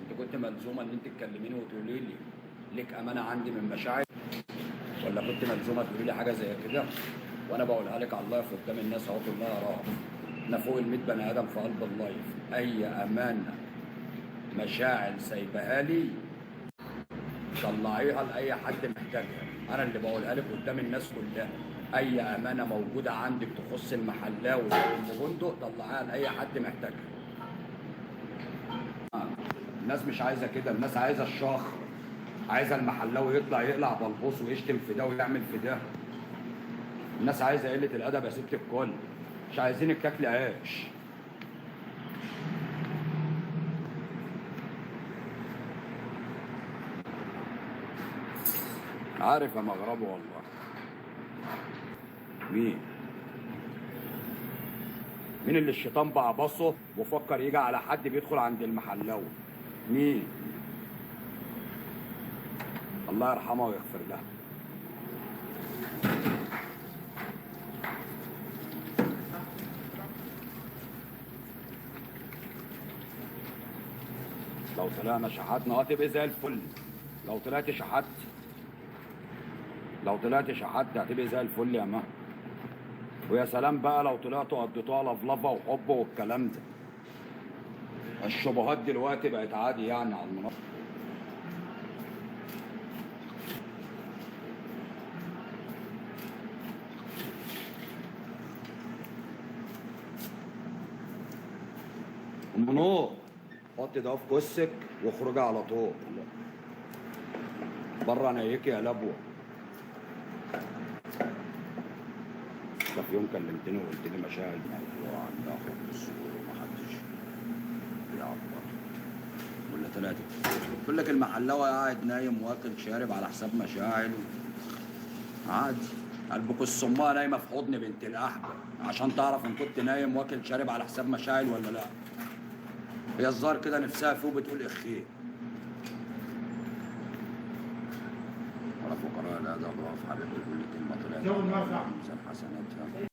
انت كنت ملزومه ان انت تكلميني وتقولي لي ليك امانه عندي من مشاعر، ولا كنت ملزومه تقولي لي حاجه زي كده؟ وانا بقولها لك على اللايف قدام الناس اهو كلها يراها. احنا فوق ال 100 بني ادم في قلب اللايف. اي امانه مشاعر سايبها لي طلعيها لاي حد محتاجها. انا اللي بقولها لك قدام الناس كلها. اي امانه موجوده عندك تخص المحلاوي والبندق طلعيها لاي حد محتاجها. الناس مش عايزه كده، الناس عايزه الشخ، عايزه المحلاوي يطلع يقلع بلبوس ويشتم في ده ويعمل في ده. الناس عايزه قله الادب يا ست الكل، مش عايزينك تاكلي عيش. عارف يا مغربي والله. مين اللي الشيطان بقى بصه وفكر يجي على حد بيدخل عند المحلاوي؟ مين؟ الله يرحمه ويغفر له. لو طلعنا شحاتنا هتبقى زي الفل. لو طلعت شحات هتبقى زي الفل يا ما. ويا سلام بقى لو طلعتوا قضيتوها لفلفه وحب والكلام ده. الشبهات دلوقتي بقت عادي يعني على المنصه. ام نور، حطي ده في كسك واخرجي على طول بره نايكي يا لبوه. ده في يوم كلمتني وقلت لي مشاعر موضوع عندها حب الصور ومحدش بيعبر ولا ثلاثة. بقول لك المحلاوي قاعد نايم واكل شارب على حساب مشاعر عادي. قلبك الصماء نايمه في حضن بنت الاحبه عشان تعرف ان كنت نايم واكل شارب على حساب مشاعر ولا لا. هي الظاهر كده نفسها فيه وبتقول اخيه. ولا فقراء الادب في حبيب كل كلمه طلعت من حسناتها.